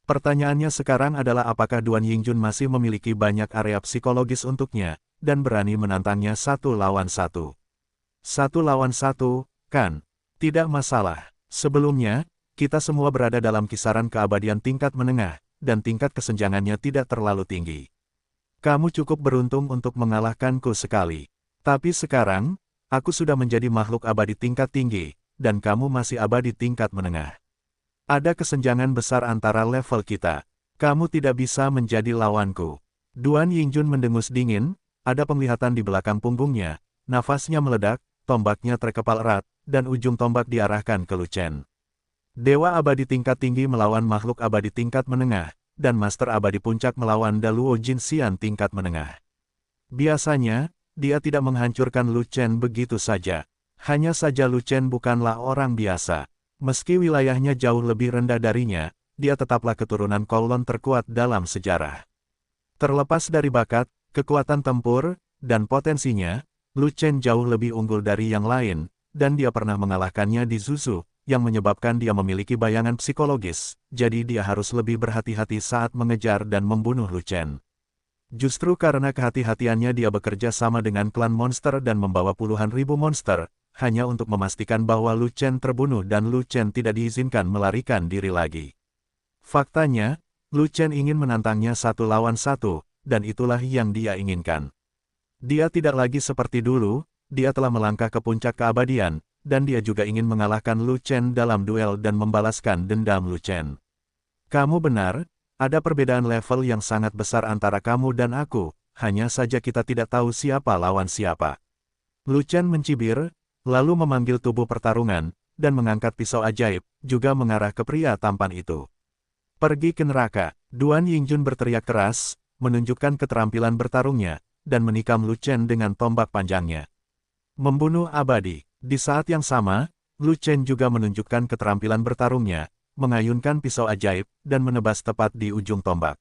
Pertanyaannya sekarang adalah apakah Duan Yingjun masih memiliki banyak area psikologis untuknya, dan berani menantangnya 1 lawan 1. 1 lawan 1, kan? Tidak masalah. Sebelumnya, kita semua berada dalam kisaran keabadian tingkat menengah, dan tingkat kesenjangannya tidak terlalu tinggi. Kamu cukup beruntung untuk mengalahkanku sekali. Tapi sekarang, aku sudah menjadi makhluk abadi tingkat tinggi, dan kamu masih abadi tingkat menengah. Ada kesenjangan besar antara level kita. Kamu tidak bisa menjadi lawanku. Duan Yingjun mendengus dingin, ada penglihatan di belakang punggungnya, nafasnya meledak, tombaknya terkepal erat, dan ujung tombak diarahkan ke Lu Chen. Dewa abadi tingkat tinggi melawan makhluk abadi tingkat menengah, dan Master Abadi Puncak melawan Daluo Jinxian tingkat menengah. Biasanya, dia tidak menghancurkan Lu Chen begitu saja. Hanya saja Lu Chen bukanlah orang biasa. Meski wilayahnya jauh lebih rendah darinya, dia tetaplah keturunan Kowloon terkuat dalam sejarah. Terlepas dari bakat, kekuatan tempur, dan potensinya, Lu Chen jauh lebih unggul dari yang lain, dan dia pernah mengalahkannya di Zuzu, yang menyebabkan dia memiliki bayangan psikologis, jadi dia harus lebih berhati-hati saat mengejar dan membunuh Lu Chen. Justru karena kehati-hatiannya dia bekerja sama dengan klan monster dan membawa puluhan ribu monster, hanya untuk memastikan bahwa Lu Chen terbunuh dan Lu Chen tidak diizinkan melarikan diri lagi. Faktanya, Lu Chen ingin menantangnya 1 lawan 1, dan itulah yang dia inginkan. Dia tidak lagi seperti dulu, dia telah melangkah ke puncak keabadian, dan dia juga ingin mengalahkan Lu Chen dalam duel dan membalaskan dendam Lu Chen. Kamu benar, ada perbedaan level yang sangat besar antara kamu dan aku, hanya saja kita tidak tahu siapa lawan siapa. Lu Chen mencibir, lalu memanggil tubuh pertarungan, dan mengangkat pisau ajaib, juga mengarah ke pria tampan itu. Pergi ke neraka. Duan Yingjun berteriak keras, menunjukkan keterampilan bertarungnya, dan menikam Lu Chen dengan tombak panjangnya. Membunuh abadi. Di saat yang sama, Lu Chen juga menunjukkan keterampilan bertarungnya, mengayunkan pisau ajaib, dan menebas tepat di ujung tombak.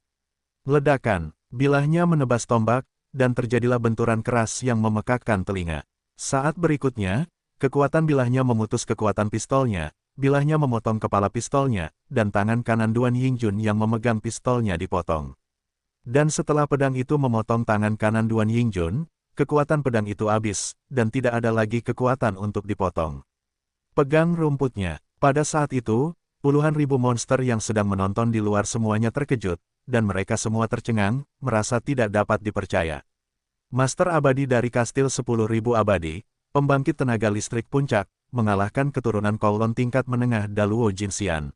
Ledakan. Bilahnya menebas tombak, dan terjadilah benturan keras yang memekakkan telinga. Saat berikutnya, kekuatan bilahnya memutus kekuatan pistolnya, bilahnya memotong kepala pistolnya, dan tangan kanan Duan Yingjun yang memegang pistolnya dipotong. Dan setelah pedang itu memotong tangan kanan Duan Yingjun, kekuatan pedang itu habis, dan tidak ada lagi kekuatan untuk dipotong. Pegang rumputnya. Pada saat itu, puluhan ribu monster yang sedang menonton di luar semuanya terkejut, dan mereka semua tercengang, merasa tidak dapat dipercaya. Master abadi dari kastil 10.000 abadi, pembangkit tenaga listrik puncak, mengalahkan keturunan Kowloon tingkat menengah Daluo Jinxian.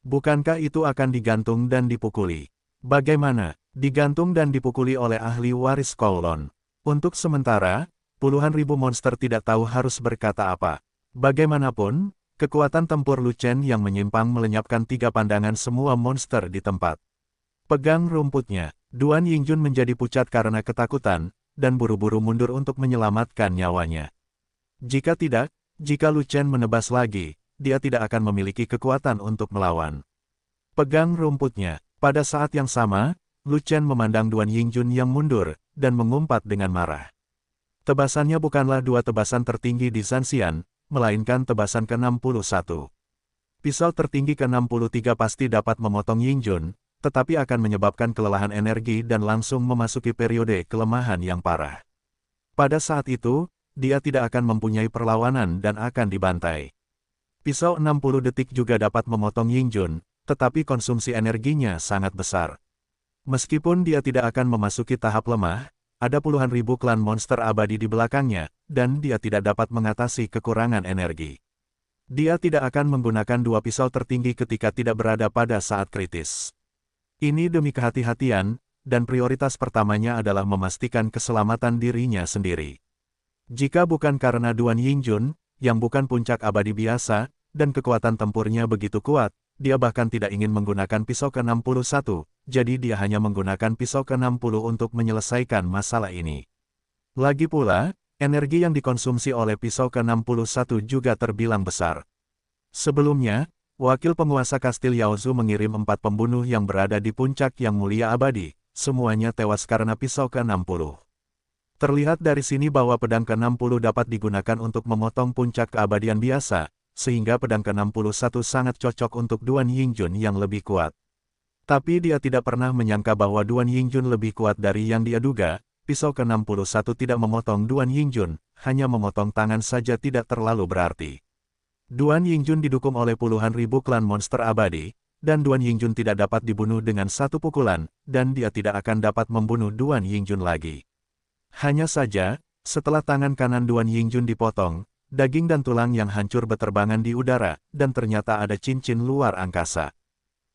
Bukankah itu akan digantung dan dipukuli? Bagaimana? Digantung dan dipukuli oleh ahli waris Kowloon. Untuk sementara, puluhan ribu monster tidak tahu harus berkata apa. Bagaimanapun, kekuatan tempur Lu Chen yang menyimpang melenyapkan 3 pandangan semua monster di tempat. Pegang rumputnya, Duan Yingjun menjadi pucat karena ketakutan, dan buru-buru mundur untuk menyelamatkan nyawanya. Jika Lu Chen menebas lagi, dia tidak akan memiliki kekuatan untuk melawan. Pegang rumputnya. Pada saat yang sama, Lu Chen memandang Duan Yingjun yang mundur, dan mengumpat dengan marah. Tebasannya bukanlah 2 tebasan tertinggi di Zanxian, melainkan tebasan ke-61. Pisau tertinggi ke-63 pasti dapat memotong Yingjun, tetapi akan menyebabkan kelelahan energi dan langsung memasuki periode kelemahan yang parah. Pada saat itu, dia tidak akan mempunyai perlawanan dan akan dibantai. Pisau 60 detik juga dapat memotong Yingjun, tetapi konsumsi energinya sangat besar. Meskipun dia tidak akan memasuki tahap lemah, ada puluhan ribu klan monster abadi di belakangnya, dan dia tidak dapat mengatasi kekurangan energi. Dia tidak akan menggunakan 2 pisau tertinggi ketika tidak berada pada saat kritis. Ini demi kehati-hatian, dan prioritas pertamanya adalah memastikan keselamatan dirinya sendiri. Jika bukan karena Duan Yingjun, yang bukan puncak abadi biasa, dan kekuatan tempurnya begitu kuat, dia bahkan tidak ingin menggunakan pisau ke-61, jadi dia hanya menggunakan pisau ke-60 untuk menyelesaikan masalah ini. Lagi pula, energi yang dikonsumsi oleh pisau ke-61 juga terbilang besar. Sebelumnya, wakil penguasa kastil Yaozu mengirim 4 pembunuh yang berada di puncak yang mulia abadi, semuanya tewas karena pisau ke-60. Terlihat dari sini bahwa pedang ke-60 dapat digunakan untuk memotong puncak keabadian biasa, sehingga pedang ke-61 sangat cocok untuk Duan Yingjun yang lebih kuat. Tapi dia tidak pernah menyangka bahwa Duan Yingjun lebih kuat dari yang dia duga. Pisau ke-61 tidak memotong Duan Yingjun, hanya memotong tangan saja tidak terlalu berarti. Duan Yingjun didukung oleh puluhan ribu klan monster abadi, dan Duan Yingjun tidak dapat dibunuh dengan 1 pukulan, dan dia tidak akan dapat membunuh Duan Yingjun lagi. Hanya saja, setelah tangan kanan Duan Yingjun dipotong, daging dan tulang yang hancur beterbangan di udara, dan ternyata ada cincin luar angkasa.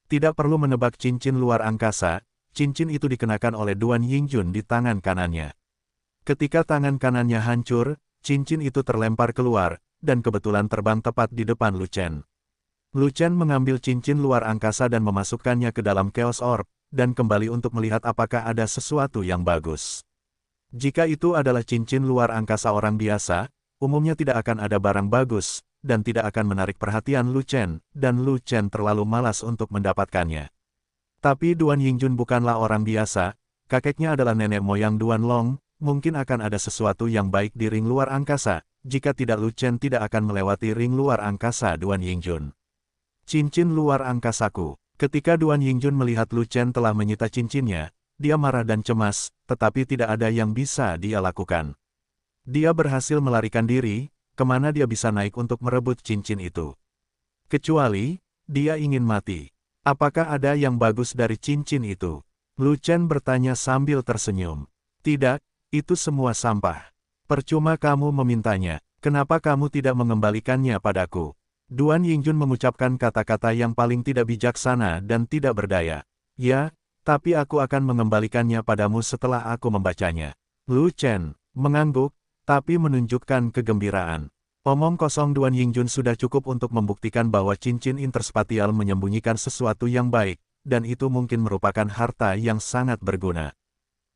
Tidak perlu menebak cincin luar angkasa, cincin itu dikenakan oleh Duan Yingjun di tangan kanannya. Ketika tangan kanannya hancur, cincin itu terlempar keluar, dan kebetulan terbang tepat di depan Lu Chen. Lu Chen mengambil cincin luar angkasa dan memasukkannya ke dalam Chaos Orb, dan kembali untuk melihat apakah ada sesuatu yang bagus. Jika itu adalah cincin luar angkasa orang biasa, umumnya tidak akan ada barang bagus, dan tidak akan menarik perhatian Lu Chen, dan Lu Chen terlalu malas untuk mendapatkannya. Tapi Duan Yingjun bukanlah orang biasa, kakeknya adalah nenek moyang Duan Long, mungkin akan ada sesuatu yang baik di ring luar angkasa, jika tidak Lu Chen tidak akan melewati ring luar angkasa Duan Yingjun. Cincin luar angkasaku. Ketika Duan Yingjun melihat Lu Chen telah menyita cincinnya, dia marah dan cemas, tetapi tidak ada yang bisa dia lakukan. Dia berhasil melarikan diri, kemana dia bisa naik untuk merebut cincin itu. Kecuali, dia ingin mati. Apakah ada yang bagus dari cincin itu? Lu Chen bertanya sambil tersenyum. Tidak, itu semua sampah. Percuma kamu memintanya, kenapa kamu tidak mengembalikannya padaku? Duan Yingjun mengucapkan kata-kata yang paling tidak bijaksana dan tidak berdaya. Ya, tapi aku akan mengembalikannya padamu setelah aku membacanya. Lu Chen mengangguk, tapi menunjukkan kegembiraan. Omong kosong Duan Yingjun sudah cukup untuk membuktikan bahwa cincin interspatial menyembunyikan sesuatu yang baik, dan itu mungkin merupakan harta yang sangat berguna.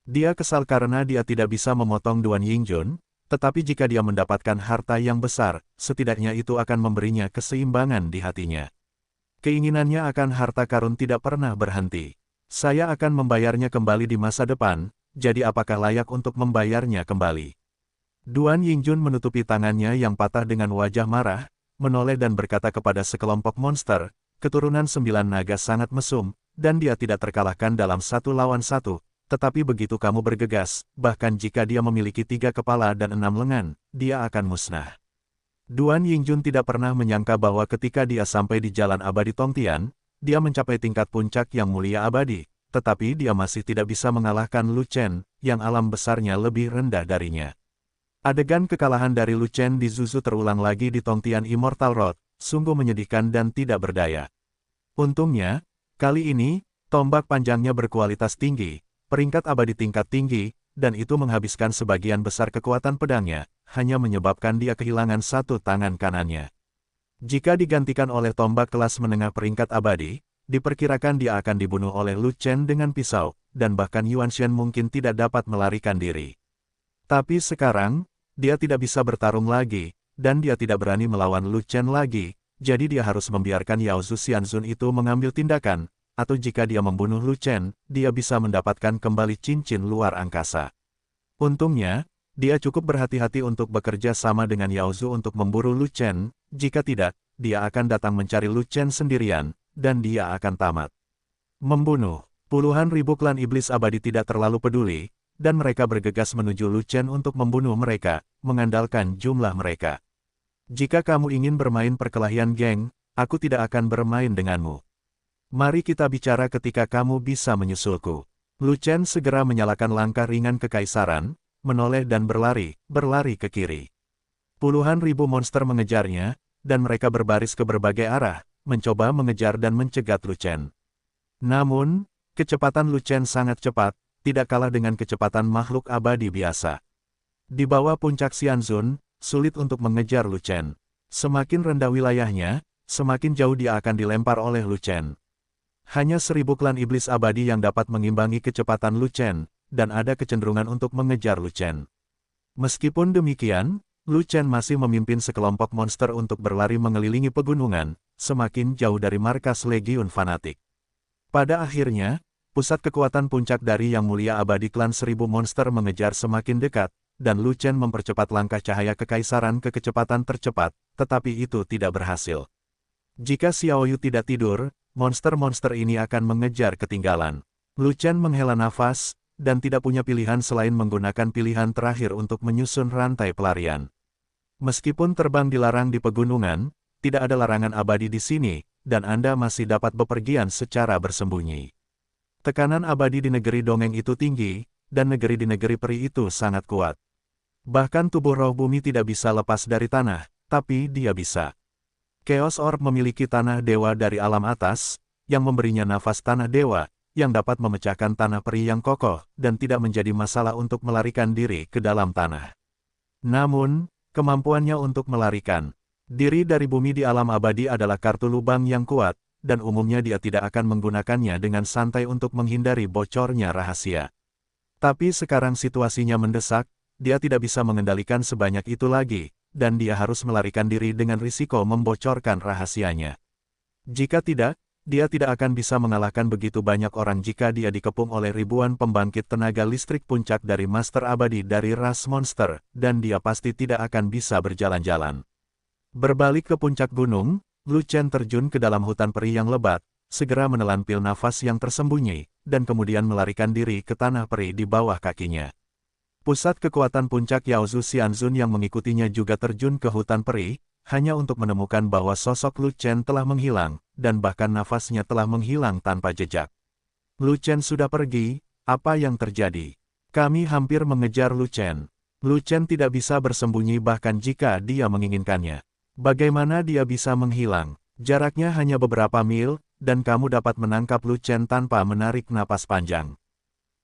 Dia kesal karena dia tidak bisa memotong Duan Yingjun, tetapi jika dia mendapatkan harta yang besar, setidaknya itu akan memberinya keseimbangan di hatinya. Keinginannya akan harta karun tidak pernah berhenti. Saya akan membayarnya kembali di masa depan, jadi apakah layak untuk membayarnya kembali? Duan Yingjun menutupi tangannya yang patah dengan wajah marah, menoleh dan berkata kepada sekelompok monster, keturunan 9 naga sangat mesum, dan dia tidak terkalahkan dalam 1 lawan 1, tetapi begitu kamu bergegas, bahkan jika dia memiliki 3 kepala dan 6 lengan, dia akan musnah. Duan Yingjun tidak pernah menyangka bahwa ketika dia sampai di Jalan Abadi Tongtian, dia mencapai tingkat puncak yang mulia abadi, tetapi dia masih tidak bisa mengalahkan Lu Chen, yang alam besarnya lebih rendah darinya. Adegan kekalahan dari Lu Chen di Zuzu terulang lagi di Tongtian Immortal Road, sungguh menyedihkan dan tidak berdaya. Untungnya, kali ini, tombak panjangnya berkualitas tinggi, peringkat abadi tingkat tinggi, dan itu menghabiskan sebagian besar kekuatan pedangnya, hanya menyebabkan dia kehilangan 1 tangan kanannya. Jika digantikan oleh tombak kelas menengah peringkat abadi, diperkirakan dia akan dibunuh oleh Lu Chen dengan pisau, dan bahkan Yuan Shen mungkin tidak dapat melarikan diri. Tapi sekarang, dia tidak bisa bertarung lagi, dan dia tidak berani melawan Lu Chen lagi, jadi dia harus membiarkan Yao Zhu Xianzun itu mengambil tindakan, atau jika dia membunuh Lu Chen, dia bisa mendapatkan kembali cincin luar angkasa. Untungnya, dia cukup berhati-hati untuk bekerja sama dengan Yao Zhu untuk memburu Lu Chen, jika tidak, dia akan datang mencari Lu Chen sendirian, dan dia akan tamat. Membunuh puluhan ribu klan iblis abadi tidak terlalu peduli, dan mereka bergegas menuju Lu Chen untuk membunuh mereka, mengandalkan jumlah mereka. Jika kamu ingin bermain perkelahian geng, aku tidak akan bermain denganmu. Mari kita bicara ketika kamu bisa menyusulku. Lu Chen segera menyalakan langkah ringan kekaisaran, menoleh dan berlari ke kiri. Puluhan ribu monster mengejarnya, dan mereka berbaris ke berbagai arah, mencoba mengejar dan mencegat Lu Chen. Namun, kecepatan Lu Chen sangat cepat, tidak kalah dengan kecepatan makhluk abadi biasa. Di bawah puncak Xianzun, sulit untuk mengejar Lu Chen. Semakin rendah wilayahnya, semakin jauh dia akan dilempar oleh Lu Chen. Hanya 1000 klan iblis abadi yang dapat mengimbangi kecepatan Lu Chen, dan ada kecenderungan untuk mengejar Lu Chen. Meskipun demikian, Lu Chen masih memimpin sekelompok monster untuk berlari mengelilingi pegunungan, semakin jauh dari markas Legiun Fanatik. Pada akhirnya, pusat kekuatan puncak dari Yang Mulia Abadi klan 1000 monster mengejar semakin dekat, dan Lu Chen mempercepat langkah cahaya kekaisaran ke kecepatan tercepat, tetapi itu tidak berhasil. Jika Xiao Yu tidak tidur, monster-monster ini akan mengejar ketinggalan. Lu Chen menghela nafas, dan tidak punya pilihan selain menggunakan pilihan terakhir untuk menyusun rantai pelarian. Meskipun terbang dilarang di pegunungan, tidak ada larangan abadi di sini, dan Anda masih dapat bepergian secara bersembunyi. Tekanan abadi di negeri dongeng itu tinggi, dan negeri di negeri peri itu sangat kuat. Bahkan tubuh roh bumi tidak bisa lepas dari tanah, tapi dia bisa. Chaos Orb memiliki tanah dewa dari alam atas, yang memberinya nafas tanah dewa, yang dapat memecahkan tanah peri yang kokoh, dan tidak menjadi masalah untuk melarikan diri ke dalam tanah. Namun, kemampuannya untuk melarikan diri dari bumi di alam abadi adalah kartu lubang yang kuat, dan umumnya dia tidak akan menggunakannya dengan santai untuk menghindari bocornya rahasia. Tapi sekarang situasinya mendesak, dia tidak bisa mengendalikan sebanyak itu lagi, dan dia harus melarikan diri dengan risiko membocorkan rahasianya. Jika tidak, dia tidak akan bisa mengalahkan begitu banyak orang jika dia dikepung oleh ribuan pembangkit tenaga listrik puncak dari Master Abadi dari ras monster, dan dia pasti tidak akan bisa berjalan-jalan. Berbalik ke puncak gunung, Lu Chen terjun ke dalam hutan peri yang lebat, segera menelan pil nafas yang tersembunyi, dan kemudian melarikan diri ke tanah peri di bawah kakinya. Pusat kekuatan puncak Yao Zhu Xianzun yang mengikutinya juga terjun ke hutan peri, hanya untuk menemukan bahwa sosok Lu Chen telah menghilang, dan bahkan nafasnya telah menghilang tanpa jejak. Lu Chen sudah pergi, apa yang terjadi? Kami hampir mengejar Lu Chen. Lu Chen tidak bisa bersembunyi bahkan jika dia menginginkannya. Bagaimana dia bisa menghilang? Jaraknya hanya beberapa mil, dan kamu dapat menangkap Lu Chen tanpa menarik napas panjang.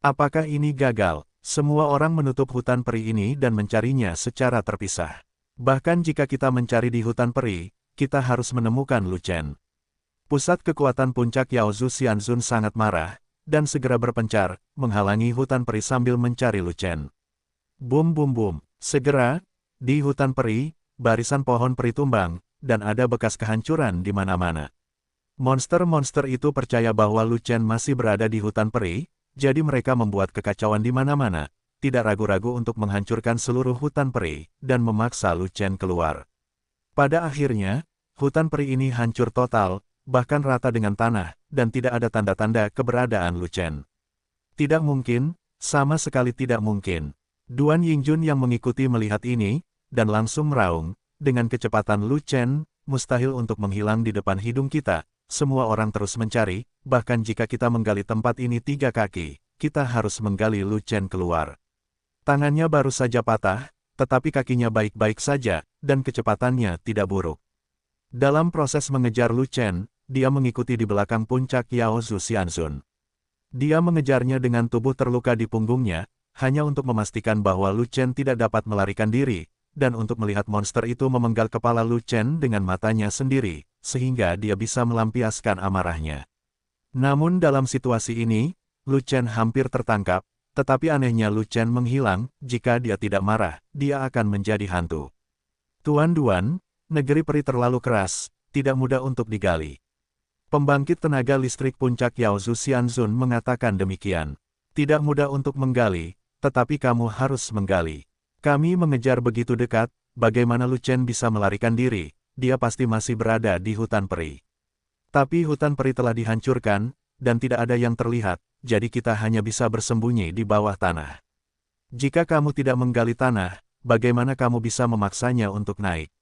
Apakah ini gagal? Semua orang menutup hutan peri ini dan mencarinya secara terpisah. Bahkan jika kita mencari di hutan peri, kita harus menemukan Lu Chen. Pusat kekuatan puncak Yaozu Xianzun sangat marah, dan segera berpencar, menghalangi hutan peri sambil mencari Lu Chen. Bum bum bum. Segera, di hutan peri, barisan pohon peri tumbang, dan ada bekas kehancuran di mana-mana. Monster-monster itu percaya bahwa Lu Chen masih berada di hutan peri, jadi mereka membuat kekacauan di mana-mana, tidak ragu-ragu untuk menghancurkan seluruh hutan peri, dan memaksa Lu Chen keluar. Pada akhirnya, hutan peri ini hancur total, bahkan rata dengan tanah, dan tidak ada tanda-tanda keberadaan Lu Chen. Tidak mungkin, sama sekali tidak mungkin. Duan Yingjun yang mengikuti melihat ini, dan langsung meraung, dengan kecepatan Lu Chen, mustahil untuk menghilang di depan hidung kita, semua orang terus mencari, bahkan jika kita menggali tempat ini 3 kaki, kita harus menggali Lu Chen keluar. Tangannya baru saja patah, tetapi kakinya baik-baik saja, dan kecepatannya tidak buruk. Dalam proses mengejar Lu Chen, dia mengikuti di belakang puncak Yaozu Xianzun. Dia mengejarnya dengan tubuh terluka di punggungnya, hanya untuk memastikan bahwa Lu Chen tidak dapat melarikan diri, dan untuk melihat monster itu memenggal kepala Lu Chen dengan matanya sendiri, sehingga dia bisa melampiaskan amarahnya. Namun dalam situasi ini, Lu Chen hampir tertangkap, tetapi anehnya Lu Chen menghilang, jika dia tidak marah, dia akan menjadi hantu. Tuan Duan, negeri peri terlalu keras, tidak mudah untuk digali. Pembangkit tenaga listrik puncak Yaozu Xianzun mengatakan demikian. Tidak mudah untuk menggali, tetapi kamu harus menggali. Kami mengejar begitu dekat, bagaimana Lu Chen bisa melarikan diri, dia pasti masih berada di hutan peri. Tapi hutan peri telah dihancurkan, dan tidak ada yang terlihat, jadi kita hanya bisa bersembunyi di bawah tanah. Jika kamu tidak menggali tanah, bagaimana kamu bisa memaksanya untuk naik?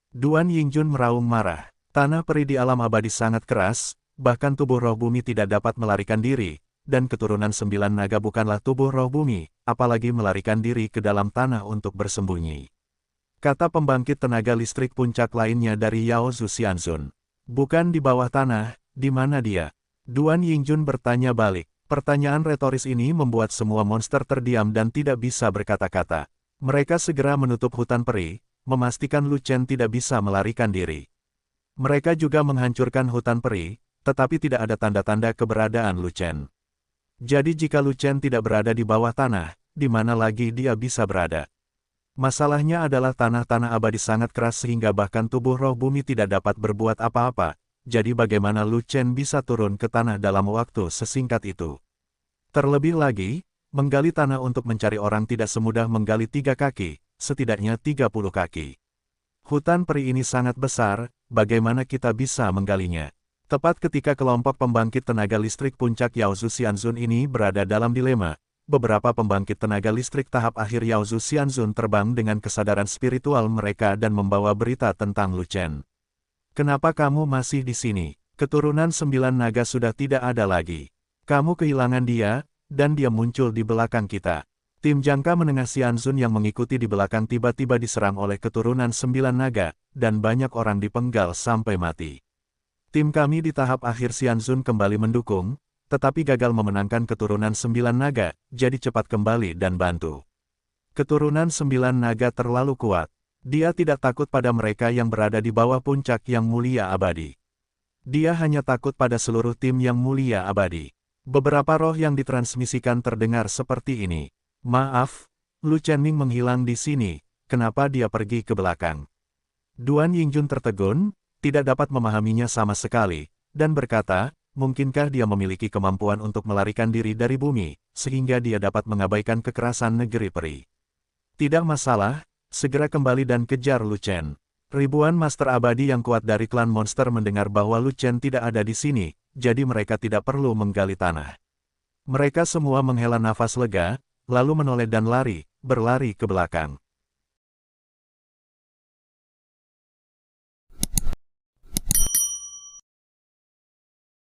Duan Yingjun meraung marah. Tanah peri di alam abadi sangat keras, bahkan tubuh roh bumi tidak dapat melarikan diri, dan keturunan 9 naga bukanlah tubuh roh bumi, apalagi melarikan diri ke dalam tanah untuk bersembunyi. Kata pembangkit tenaga listrik puncak lainnya dari Yaozu Xianzun. Bukan di bawah tanah, di mana dia? Duan Yingjun bertanya balik. Pertanyaan retoris ini membuat semua monster terdiam dan tidak bisa berkata-kata. Mereka segera menutup hutan peri, memastikan Lu Chen tidak bisa melarikan diri. Mereka juga menghancurkan hutan peri, tetapi tidak ada tanda-tanda keberadaan Lu Chen. Jadi jika Lu Chen tidak berada di bawah tanah, di mana lagi dia bisa berada? Masalahnya adalah tanah-tanah abadi sangat keras sehingga bahkan tubuh roh bumi tidak dapat berbuat apa-apa, jadi bagaimana Lu Chen bisa turun ke tanah dalam waktu sesingkat itu? Terlebih lagi, menggali tanah untuk mencari orang tidak semudah menggali 3 kaki, setidaknya 30 kaki. Hutan peri ini sangat besar, bagaimana kita bisa menggalinya? Tepat ketika kelompok pembangkit tenaga listrik puncak Yaozu Xianzun ini berada dalam dilema, beberapa pembangkit tenaga listrik tahap akhir Yaozu Xianzun terbang dengan kesadaran spiritual mereka dan membawa berita tentang Lu Chen. Kenapa kamu masih di sini? Keturunan 9 naga sudah tidak ada lagi. Kamu kehilangan dia, dan dia muncul di belakang kita. Tim jangka menengah Xianzun yang mengikuti di belakang tiba-tiba diserang oleh keturunan 9 naga, dan banyak orang dipenggal sampai mati. Tim kami di tahap akhir Xianzun kembali mendukung, tetapi gagal memenangkan keturunan 9 naga, jadi cepat kembali dan bantu. Keturunan 9 naga terlalu kuat. Dia tidak takut pada mereka yang berada di bawah puncak yang mulia abadi. Dia hanya takut pada seluruh tim yang mulia abadi. Beberapa roh yang ditransmisikan terdengar seperti ini. Maaf, Lu Chenming menghilang di sini, kenapa dia pergi ke belakang? Duan Yingjun tertegun, tidak dapat memahaminya sama sekali, dan berkata, mungkinkah dia memiliki kemampuan untuk melarikan diri dari bumi, sehingga dia dapat mengabaikan kekerasan negeri peri. Tidak masalah, segera kembali dan kejar Lu Chen. Ribuan master abadi yang kuat dari klan monster mendengar bahwa Lu Chen tidak ada di sini, jadi mereka tidak perlu menggali tanah. Mereka semua menghela nafas lega, lalu menoleh dan berlari ke belakang.